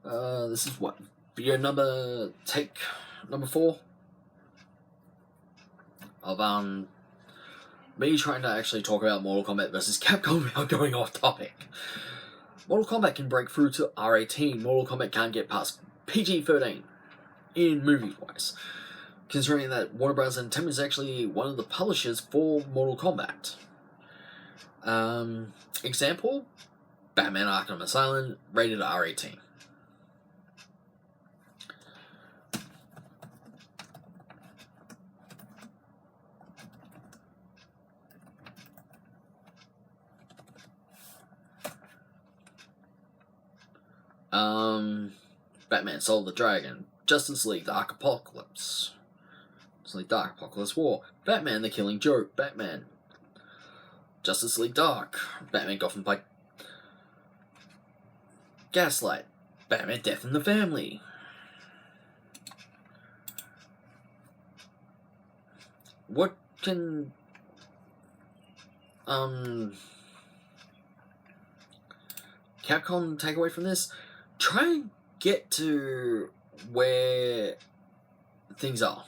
This is what? Video take number 4 of me trying to actually talk about Mortal Kombat versus Capcom without going off topic. Mortal Kombat can break through to R18. Mortal Kombat can't get past PG-13 in movie-wise. Considering that Warner Bros. Entertainment is actually one of the publishers for Mortal Kombat. Example, Batman Arkham Asylum, rated R18. Batman Soul of the Dragon, Justice League Dark Apocalypse, Justice League Dark Apocalypse War, Batman the Killing Joke, Batman, Justice League Dark, Batman Gotham by Gaslight, Batman Death in the Family. What can Capcom take away from this? Try and get to where things are.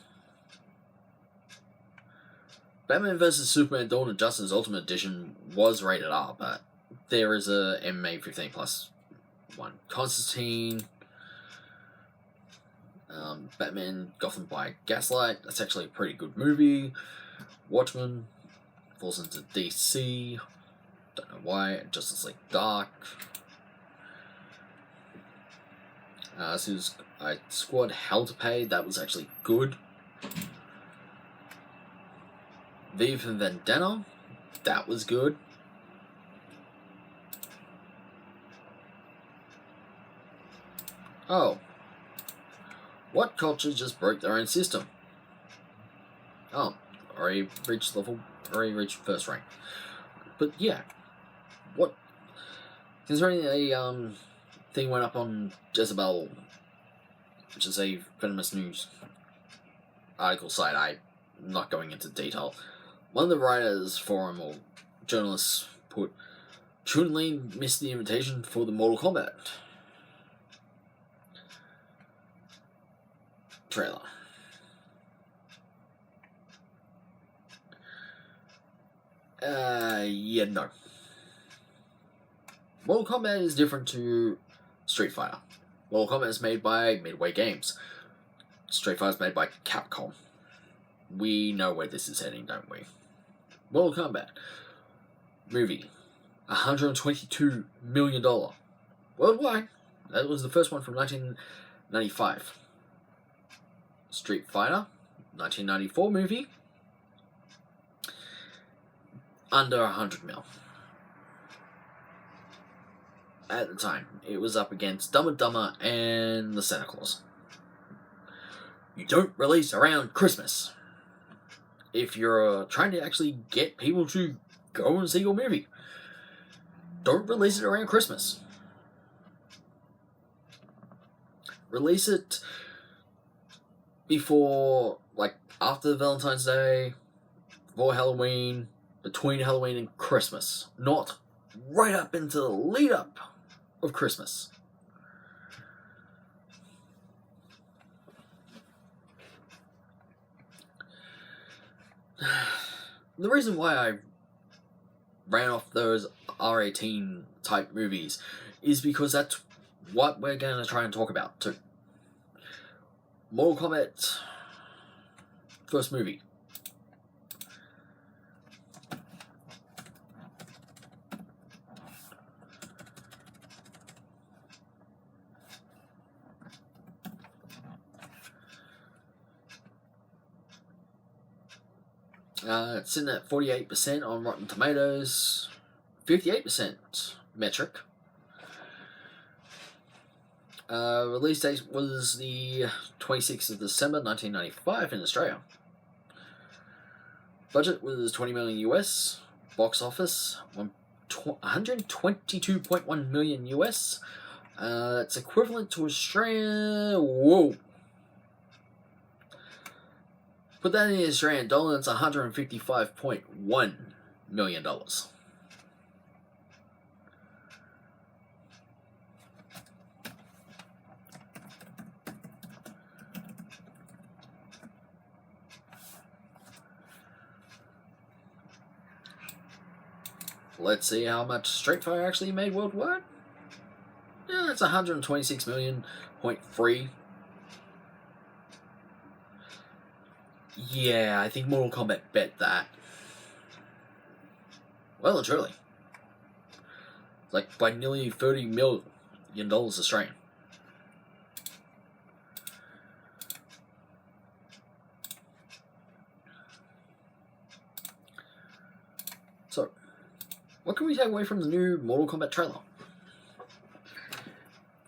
Batman vs Superman Dawn of Justice Ultimate Edition was rated R, but there is a MMA 15+1. Constantine, Batman Gotham by Gaslight, that's actually a pretty good movie. Watchmen falls into DC, don't know why. Justice League Dark. Squad Hell to Pay, that was actually good. V for Vendetta, that was good. Oh. What culture just broke their own system? Oh, already reached first rank. But yeah. What? Considering a thing went up on Jezebel, which is a Venomous News article site, I'm not going into detail. One of the writers forum or journalists put, Chun-Li missed the invitation for the Mortal Kombat trailer. Yeah, no. Mortal Kombat is different to Street Fighter. Mortal Kombat is made by Midway Games. Street Fighter is made by Capcom. We know where this is heading, don't we? Mortal Kombat movie, $122 million worldwide. That was the first one from 1995. Street Fighter, 1994 movie, under 100 mil. At the time, it was up against Dumb and Dumber and the Santa Claus. You don't release around Christmas if you're trying to actually get people to go and see your movie. Don't release it around Christmas. Release it before, like, after Valentine's Day, before Halloween, between Halloween and Christmas. Not right up into the lead up of Christmas. The reason why I ran off those R18 type movies is because that's what we're going to try and talk about too. Mortal Kombat first movie. It's sitting at 48% on Rotten Tomatoes, 58% metric. Release date was the 26th of December 1995 in Australia. Budget was $20 million US. Box office 122.1 million US. It's equivalent to Australia. Whoa. Put that in Australian dollar, it's $155.1 million. let's see how much Street Fighter actually made worldwide. Yeah, it's 126 million point three. Yeah, I think Mortal Kombat bet that. Well and truly. Like by nearly $30 million Australian. So, what can we take away from the new Mortal Kombat trailer?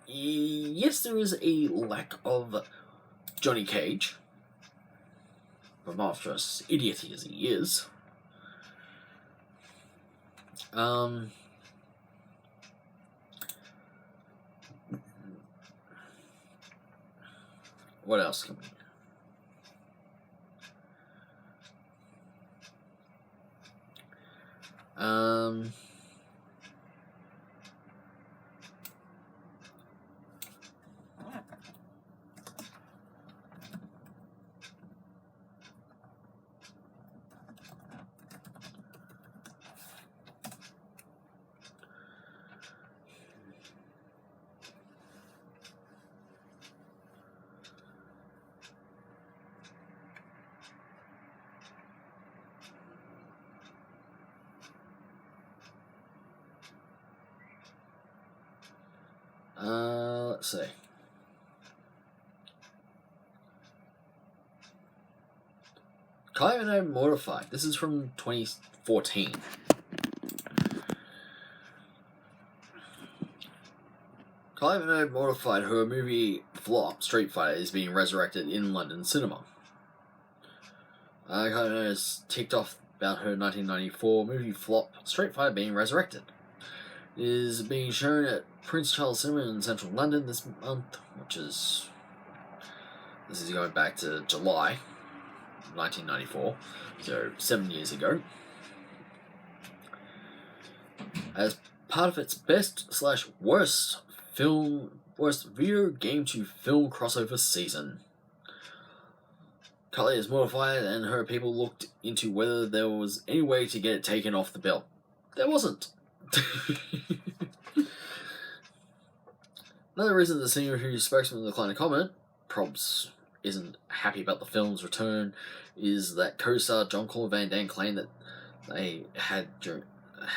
Yes, there is a lack of Johnny Cage, but monstrous idiot as he is. What else can we do? Let's see. Kylie Mortified. This is from 2014. Kylie Mortified, her movie flop, Street Fighter, is being resurrected in London cinema. Kylie has ticked off about her 1994 movie flop, Street Fighter, being resurrected. It is being shown at Prince Charles Cinema in central London this month, this is going back to July 1994, so 7 years ago. As part of its best/worst video game to film crossover season. Kylie is mortified, and her people looked into whether there was any way to get it taken off the bill. There wasn't. Another reason the senior whose spokesman declined to comment, Probs isn't happy about the film's return, is that co-star Jean-Claude Van Damme claimed that they had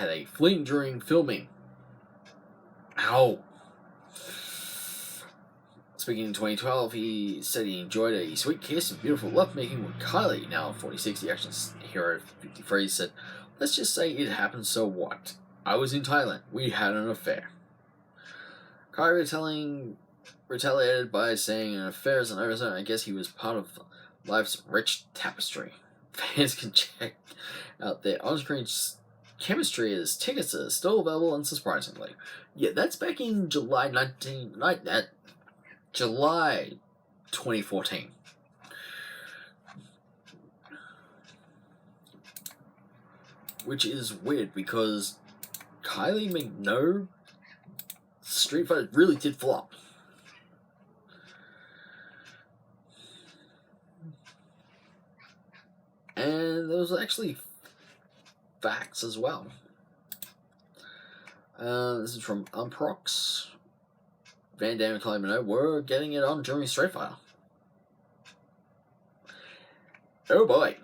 a fling during filming. Ow! Speaking in 2012, he said he enjoyed a sweet kiss and beautiful lovemaking with Kylie. Now, 46, the action hero 53 said, "Let's just say it happened, so what? I was in Thailand. We had an affair." Kylie retaliated by saying an affair is an oversight. I guess he was part of life's rich tapestry. Fans can check out their on-screen chemistry as tickets are still available, unsurprisingly. Yeah, that's back in July 2014. Which is weird because Kylie Minogue Street Fighter really did flop. And there was actually facts as well. This is from Unprox. Van Damme and Kylie Minogue were getting it on during Street Fighter. Oh boy.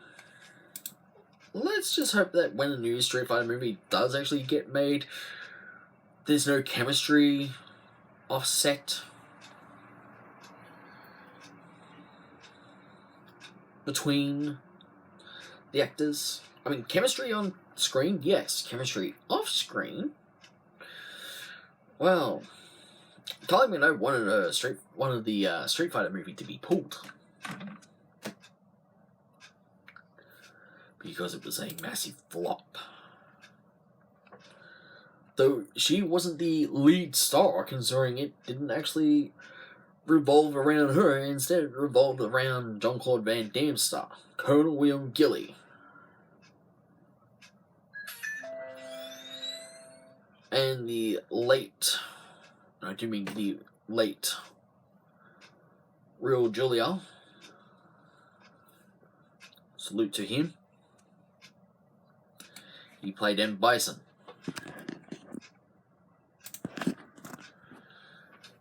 Let's just hope that when a new Street Fighter movie does actually get made, there's no chemistry offset between the actors. I mean, chemistry on screen, yes. Chemistry off screen, well, Kylie Minogue wanted the Street Fighter movie to be pulled because it was a massive flop. Though she wasn't the lead star, considering it didn't actually revolve around her, instead it revolved around Jean-Claude Van Damme's star, Colonel William Gilly. And the late Real Julia. Salute to him. He played M. Bison.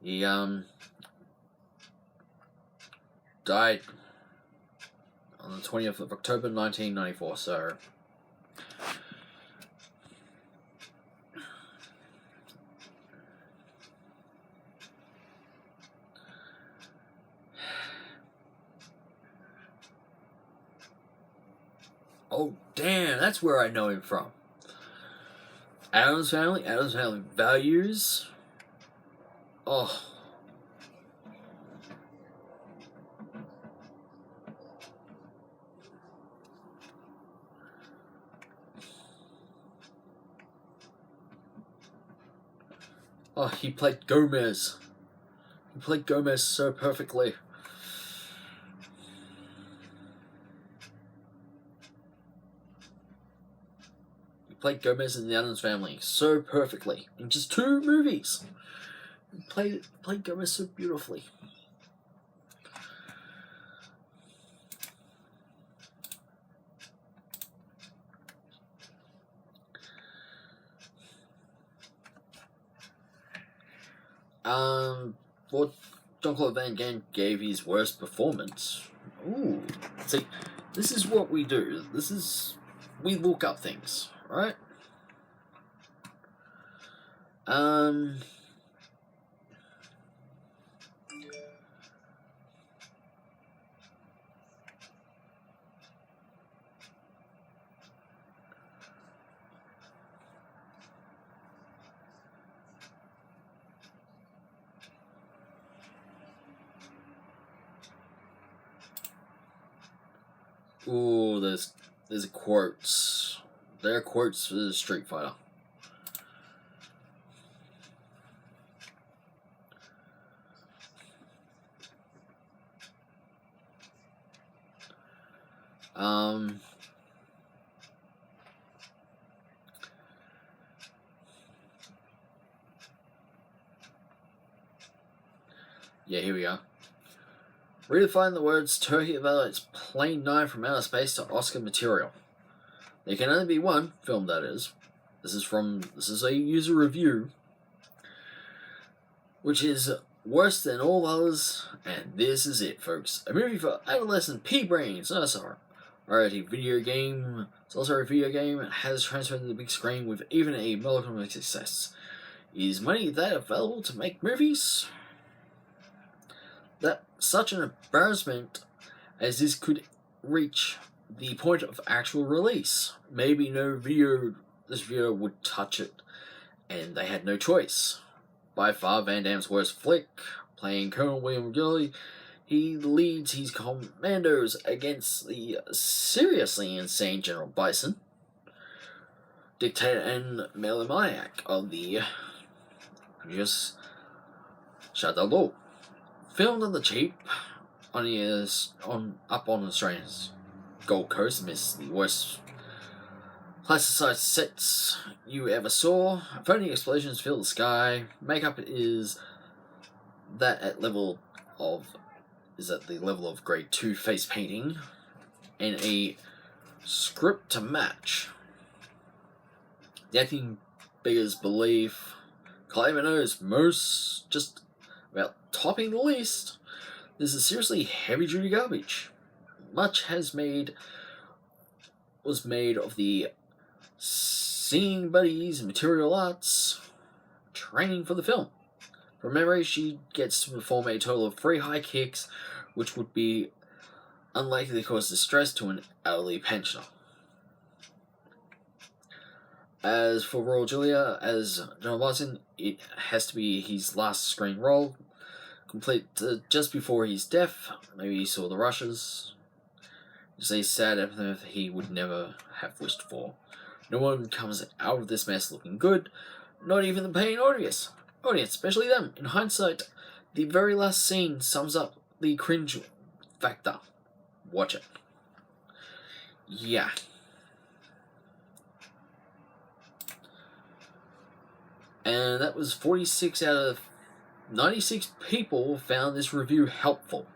He died on the 20th of October 1994, so oh damn, that's where I know him from. Addams Family Values. Oh. Oh, he played Gomez. He played Gomez so perfectly. He played Gomez in the Addams Family so perfectly in just 2 movies. He played Gomez so beautifully. What Jean-Claude Van Damme gave his worst performance. Ooh, see, this is what we do. We look up things, right? Ooh, there's quotes. There are quotes for the Street Fighter. Yeah, here we are. Redefine the words Turkey evaluates Plane 9 from outer space to Oscar material. There can only be one film, that is. This is a user review, which is worse than all others, and this is it, folks. A movie for adolescent pea-brains. No, sorry. Alrighty, video game. It's also a video game. It has transferred to the big screen with even a melodramatic success. Is money that available to make movies? That such an embarrassment as this could reach the point of actual release. Maybe this video would touch it, and they had no choice. By far Van Damme's worst flick, playing Colonel William Gurley, he leads his commandos against the seriously insane General Bison, dictator and megalomaniac of the just Shadow. Filmed on the cheap, up on Australia's Gold Coast amidst the worst plasticized sets you ever saw. Phoning explosions fill the sky. Makeup is at the level of grade 2 face painting, and a script to match. The acting beggars belief. Climbing knows most just about topping the list. This is seriously heavy-duty garbage. Much was made of the singing buddies and material arts training for the film. From memory, she gets to perform a total of 3 high kicks, which would be unlikely to cause distress to an elderly pensioner. As for Raul Julia as John Watson, it has to be his last screen role, complete just before his death. Maybe he saw the rushes. It's a sad episode he would never have wished for. No one comes out of this mess looking good, not even the paying audience, especially them. In hindsight, the very last scene sums up the cringe factor. Watch it. Yeah. And that was 46 out of 96 people found this review helpful.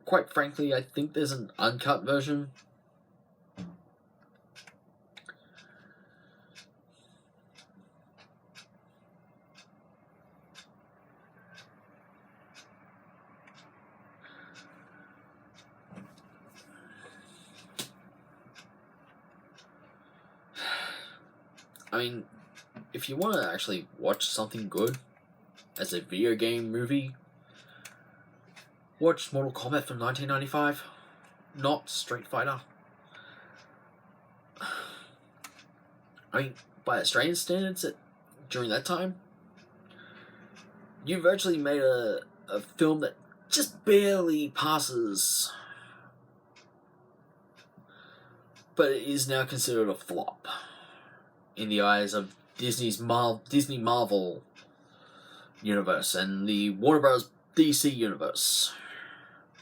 quite frankly, I think there's an uncut version. I mean, if you want to actually watch something good as a video game movie, watch Mortal Kombat from 1995, not Street Fighter. I mean, by Australian standards, during that time, you virtually made a film that just barely passes, but it is now considered a flop in the eyes of Disney Marvel universe and the Warner Bros. DC universe.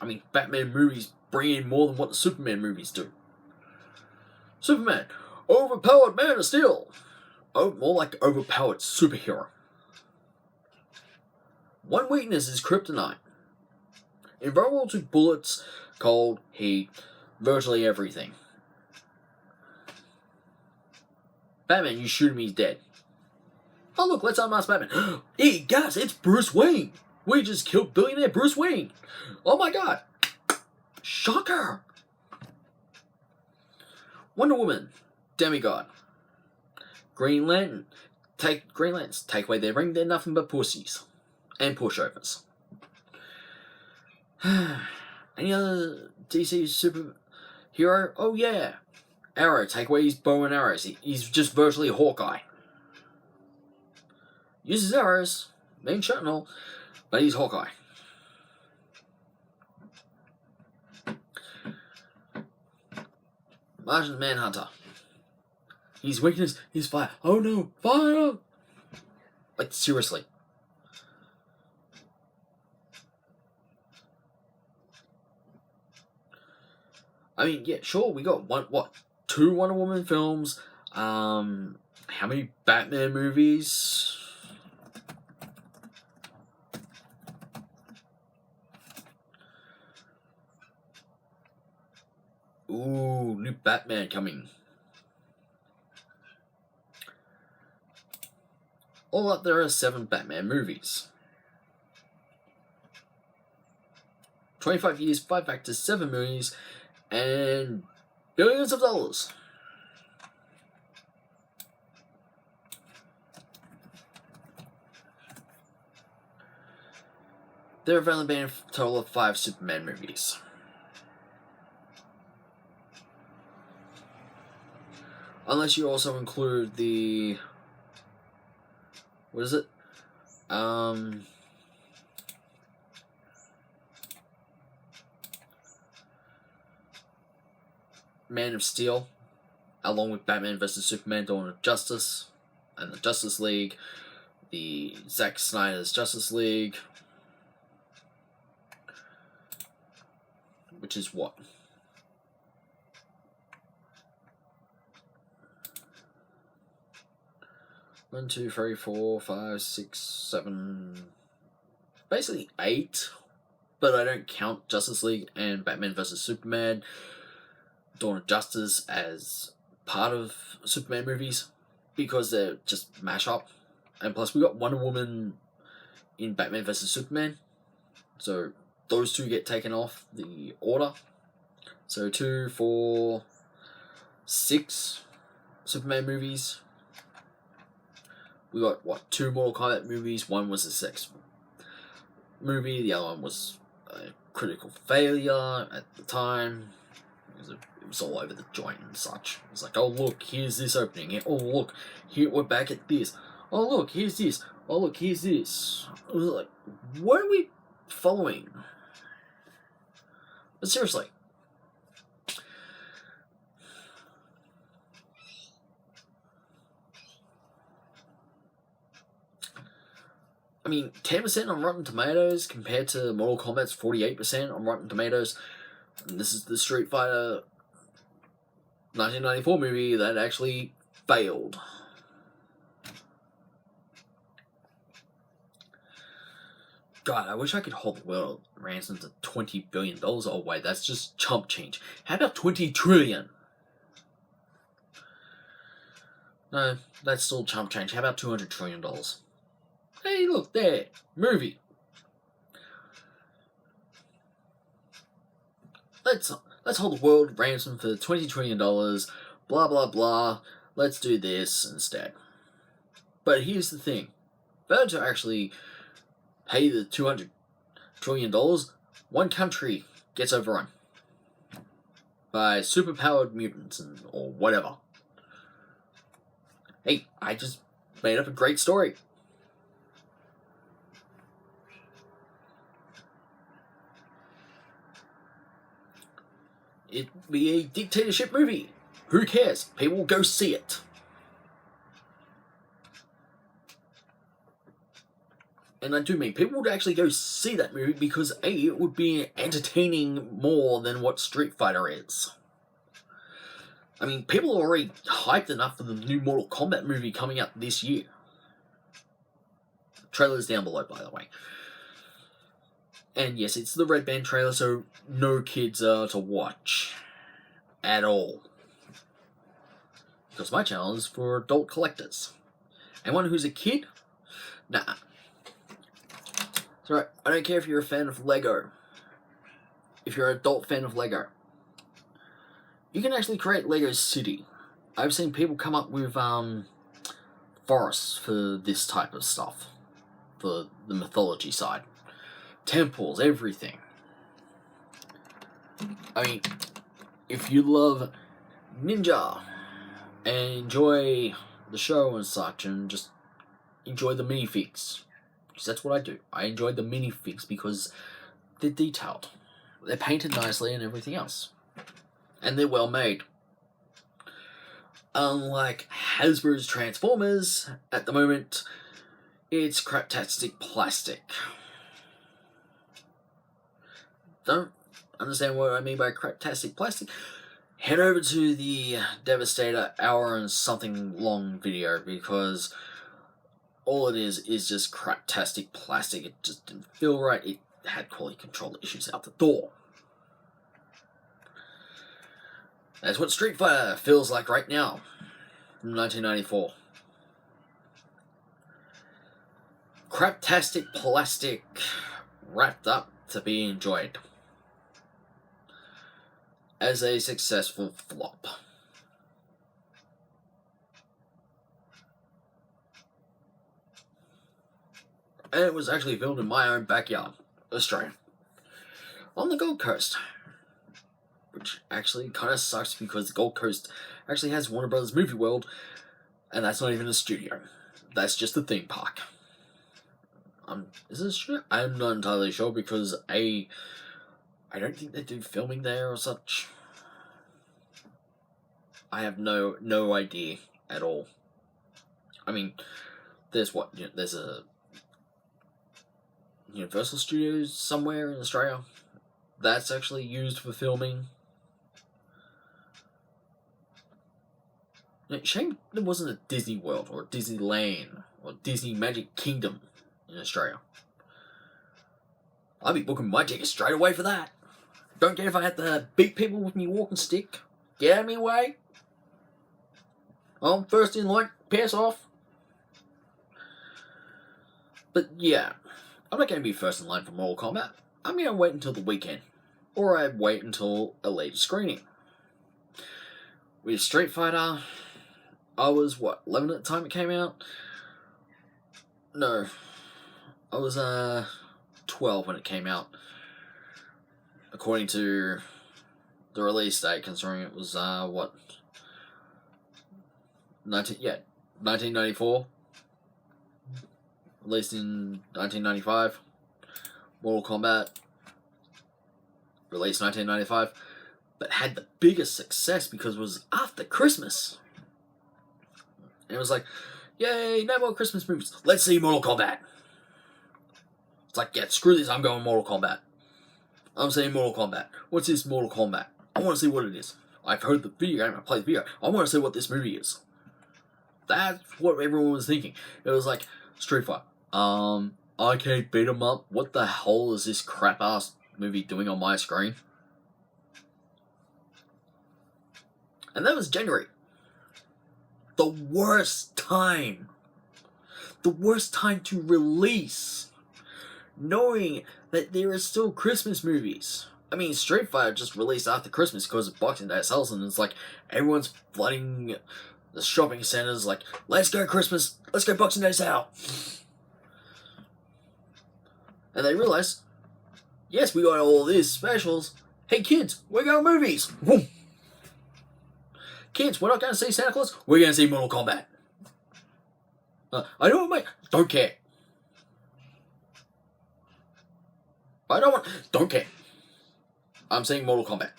I mean, Batman movies bring in more than what the Superman movies do. Superman, overpowered Man of Steel. Oh, more like overpowered superhero. One weakness is kryptonite. Invulnerable to bullets, cold, heat, virtually everything. Batman, you shoot him, he's dead. Oh look, let's unmask Batman. Hey guys, it's Bruce Wayne. We just killed billionaire Bruce Wayne. Oh my god. Shocker. Wonder Woman, demigod. Green Lantern, take away their ring, they're nothing but pussies. And pushovers. Any other DC superhero? Oh yeah. Arrow, take away his bow and arrows. He's just virtually a Hawkeye. Uses arrows, main shrapnel, but he's Hawkeye. Martian Manhunter. His weakness is fire. Oh no, fire! Like, seriously. I mean, yeah, sure, we got two Wonder Woman films, how many Batman movies? Ooh, new Batman coming. All up, there are 7 Batman movies. 25 years, 5 actors, 7 movies, and billions of dollars. There have only been a total of 5 Superman movies. Unless you also include the... what is it? Man of Steel, along with Batman vs. Superman, Dawn of Justice, and the Justice League, the Zack Snyder's Justice League, which is what? One, two, three, 4, 5, 6, 7, basically 8, but I don't count Justice League and Batman vs. Superman, Dawn of Justice as part of Superman movies because they're just mash up. And plus we got Wonder Woman in Batman vs. Superman, so those two get taken off the order. So 2, 4, 6 Superman movies. We got, 2 Mortal Kombat movies. One was a sex movie, the other one was a critical failure at the time. It was all over the joint and such. It was like, oh look, here's this opening. Oh look, here we're back at this. Oh look, here's this. Oh look, here's this. It was like, what are we following? But seriously. I mean, 10% on Rotten Tomatoes compared to Mortal Kombat's 48% on Rotten Tomatoes. And this is the Street Fighter 1994 movie that actually failed. God, I wish I could hold the world ransom to $20 billion. Oh wait, that's just chump change. How about 20 trillion? No, that's still chump change. How about $200 trillion? Hey, look there, movie. Let's hold the world ransom for $20 trillion. Blah blah blah. Let's do this instead. But here's the thing: better to actually pay the $200 trillion, one country gets overrun by superpowered mutants or whatever. Hey, I just made up a great story. It'd be a dictatorship movie. Who cares? People will go see it. And I do mean people would actually go see that movie because A, it would be entertaining more than what Street Fighter is. I mean, people are already hyped enough for the new Mortal Kombat movie coming out this year. Trailer's down below, by the way. And yes, it's the Red Band trailer, so no kids are to watch. At all. Because my channel is for adult collectors. Anyone who's a kid? Nah. It's alright, I don't care if you're a fan of Lego. If you're an adult fan of Lego. You can actually create Lego City. I've seen people come up with forests for this type of stuff. For the mythology side. Temples, everything. I mean, if you love ninja and enjoy the show and such and just enjoy the minifigs, because that's what I do. I enjoy the minifigs because they're detailed. They're painted nicely and everything else. And they're well made. Unlike Hasbro's Transformers, at the moment, it's craptastic plastic. Don't understand what I mean by craptastic plastic? Head over to the Devastator hour and something long video because all it is just craptastic plastic. It just didn't feel right. It had quality control issues out the door. That's what Street Fighter feels like right now, from 1994. Craptastic plastic wrapped up to be enjoyed as a successful flop. And it was actually filmed in my own backyard, Australia, on the Gold Coast. Which actually kind of sucks because the Gold Coast actually has Warner Brothers Movie World, and that's not even a studio. That's just a theme park. Is it a studio? I'm not entirely sure because I don't think they do filming there or such. I have no idea at all. I mean, there's there's a Universal Studios somewhere in Australia that's actually used for filming. Shame there wasn't a Disney World or Disneyland or Disney Magic Kingdom in Australia. I'd be booking my ticket straight away for that. Don't care if I had to beat people with me walking stick. Get out of my way. I'm first in line. Pass off. But yeah, I'm not going to be first in line for Mortal Kombat. I'm going to wait until the weekend. Or I'd wait until a later screening. With Street Fighter, I was, 11 at the time it came out? No. I was, 12 when it came out. According to the release date, considering it was, 1994. Released in 1995. Mortal Kombat. Released 1995. But had the biggest success because it was after Christmas. And it was like, yay, no more Christmas movies. Let's see Mortal Kombat. It's like, yeah, screw this, I'm going Mortal Kombat. I'm saying Mortal Kombat. What's this Mortal Kombat? I want to see what it is. I've heard the video game, I played the video. I want to see what this movie is. That's what everyone was thinking. It was like, Street Fighter. arcade beat 'em up. What the hell is this crap ass movie doing on my screen? And that was January. The worst time. The worst time to release. Knowing that there are still Christmas movies. I mean, Street Fighter just released after Christmas because of Boxing Day sales, and it's like everyone's flooding the shopping centers like, let's go Christmas, let's go Boxing Day sale. And they realize, yes, we got all these specials. Hey kids, we're going movies. Whoom. Kids, we're not going to see Santa Claus, we're going to see Mortal Kombat. I don't mate, don't care. Don't care. I'm saying Mortal Kombat.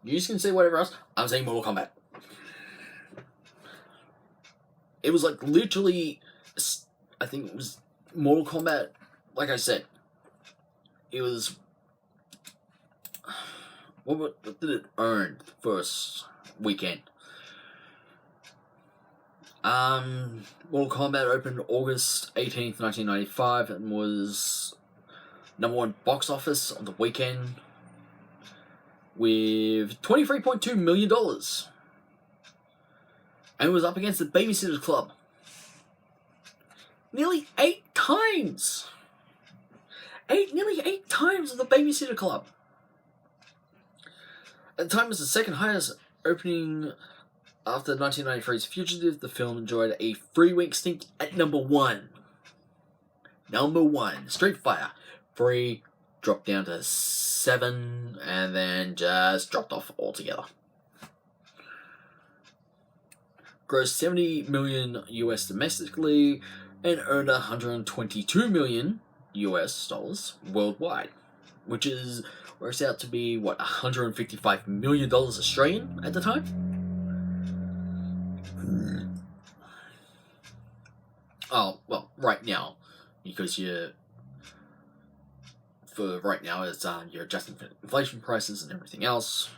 You can say whatever else. I'm saying Mortal Kombat. It was like literally, I think it was Mortal Kombat, like I said. It was, what did it earn the first weekend? Mortal Kombat opened August 18th, 1995 and was #1 box office on the weekend with $23.2 million. And it was up against the Babysitters Club. Nearly 8 times! Nearly 8 times of the Babysitter Club. At the time, it was the second highest opening after 1993's Fugitive. The film enjoyed a 3-week stint at #1. #1, Street Fighter. 3 dropped down to 7 and then just dropped off altogether. Grossed $70 million US domestically and earned $122 million US dollars worldwide, which works out to be what, $155 million Australian at the time. Oh well, right now, because for right now, it's you're adjusting for inflation prices and everything else.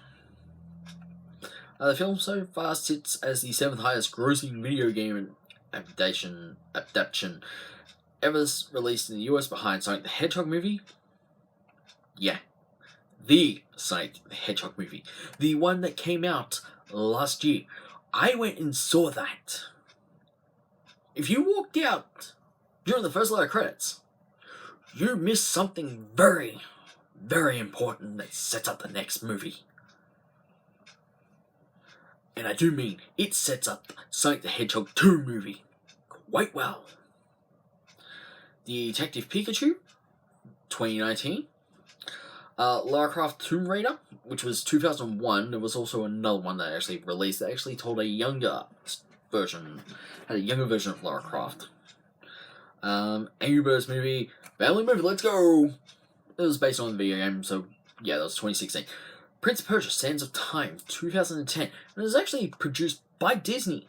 The film so far sits as the 7th highest grossing video game adaptation ever released in the US, behind Sonic the Hedgehog movie. Yeah, the Sonic the Hedgehog movie. The one that came out last year. I went and saw that. If you walked out during the first lot of credits, you missed something very, very important that sets up the next movie. And I do mean, it sets up Sonic the Hedgehog 2 movie quite well. Detective Pikachu, 2019. Lara Croft Tomb Raider, which was 2001. There was also another one that actually released that actually told a younger version, had a younger version of Lara Croft. Angry Birds movie, family movie, let's go! It was based on the video game, so yeah, that was 2016. Prince of Persia, Sands of Time, 2010. And it was actually produced by Disney.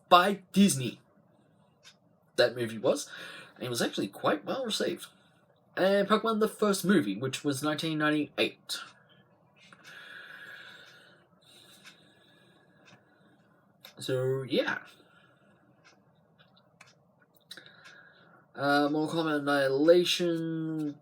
By Disney. That movie was. And it was actually quite well received. And Pokemon the first movie, which was 1998. So, yeah. Mortal Kombat Annihilation.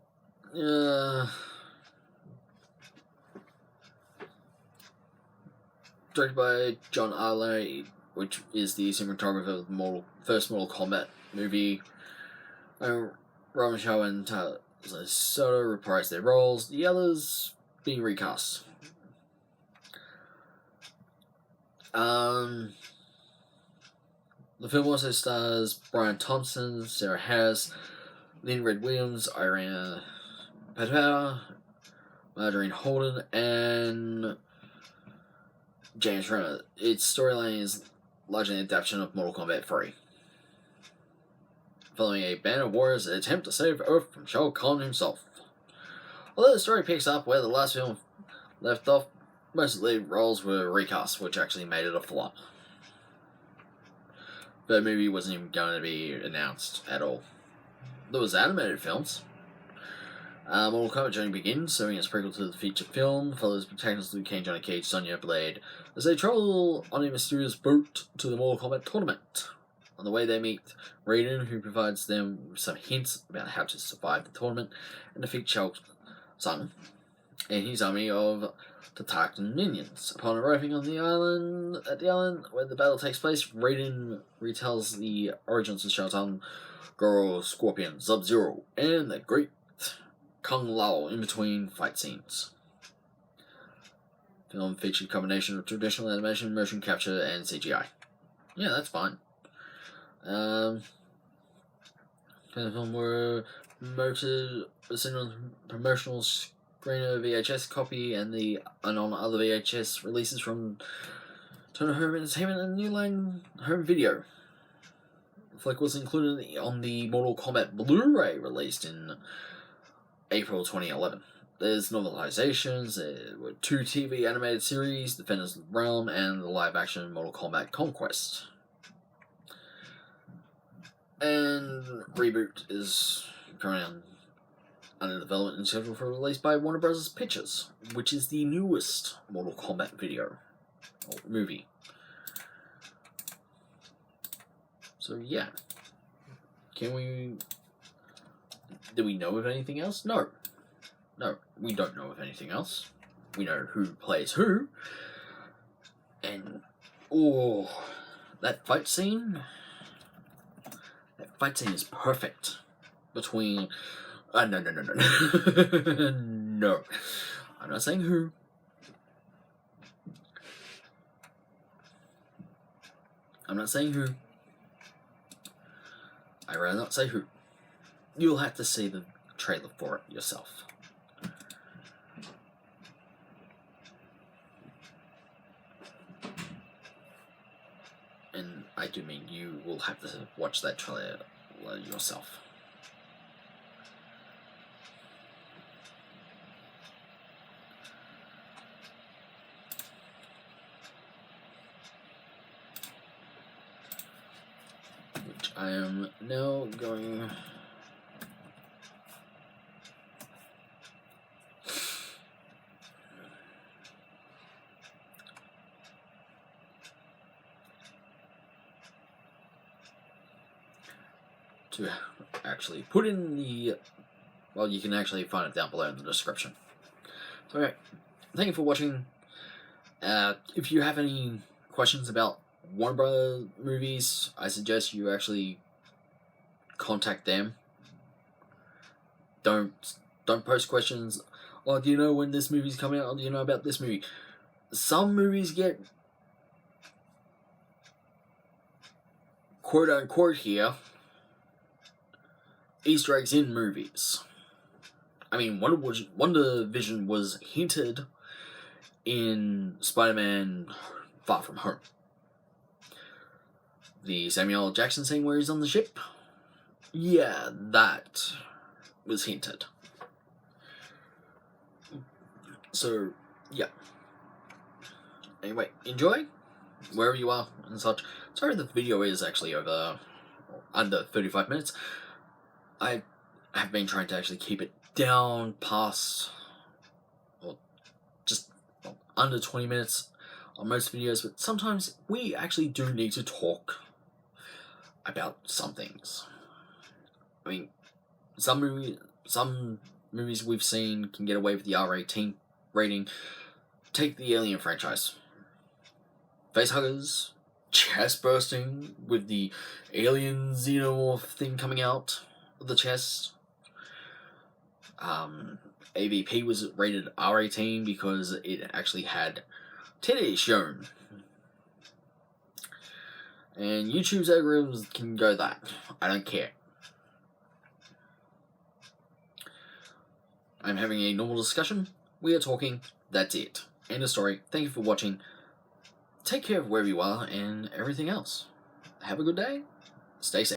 Directed by John Arley, which is the cinematographer of the first Mortal Kombat movie. Roman Shaw and Soto reprised their roles, the others being recast. The film also stars Brian Thompson, Sarah Harris, Lynn Red Williams, Irina Padua, Margarine Holden, and James Renner. Its storyline is largely an adaptation of Mortal Kombat 3. Following a band of warriors that attempt to save Earth from Shao Kahn himself. Although the story picks up where the last film left off, most of the lead roles were recast, which actually made it a flop. The movie wasn't even going to be announced at all. There was animated films. Mortal Kombat journey begins, serving as a prequel to the feature film, follows protagonists Liu Kang, Johnny Cage, Sonya Blade, as they travel on a mysterious boat to the Mortal Kombat tournament. On the way they meet Raiden, who provides them with some hints about how to survive the tournament and defeat Shao Tsung and his army of Tartan minions. Upon arriving on the island, where the battle takes place, Raiden retells the origins of Shao Tsung, Goro, Scorpion, Sub-Zero, and the Great Kung Lao in between fight scenes. Film featured a combination of traditional animation, motion capture, and CGI. Yeah, that's fine. The film were promoted, was seen on promotional screener VHS copy and on other VHS releases from Turner Home Entertainment and New Line Home Video. The flick was included on the Mortal Kombat Blu-ray released in April 2011. There's novelizations, there were 2 TV animated series, Defenders of the Realm, and the live-action Mortal Kombat Conquest. And Reboot is currently under development and scheduled for release by Warner Bros. Pictures, which is the newest Mortal Kombat video, or movie. So yeah. Do we know of anything else? No. No, we don't know of anything else. We know who plays who. And, that fight scene is perfect. Between, no. No. I'm not saying who. I'd rather not say who. You'll have to see the trailer for it yourself. And I do mean you will have to watch that trailer yourself. Which I am now going to actually put in the, well, you can actually find it down below in the description. So, alright, thank you for watching. If you have any questions about Warner Bros. Movies, I suggest you actually contact them. Don't post questions. Oh, do you know when this movie's coming out? Or do you know about this movie? Some movies get, quote unquote here, Easter eggs in movies. I mean, WandaVision was hinted in Spider-Man Far From Home. The Samuel L. Jackson scene where he's on the ship, yeah, that was hinted. So, yeah. Anyway, enjoy, wherever you are and such. Sorry the video is actually under 35 minutes. I have been trying to actually keep it down past, under 20 minutes on most videos, but sometimes we actually do need to talk about some things. I mean, some movies we've seen can get away with the R18 rating. Take the Alien franchise. Facehuggers, chest bursting with the alien xenomorph thing coming out of the chest. AVP was rated R18 because it actually had titties shown. And YouTube's algorithms can go that. I don't care. I'm having a normal discussion. We are talking. That's it. End of story. Thank you for watching. Take care of wherever you are and everything else. Have a good day. Stay safe.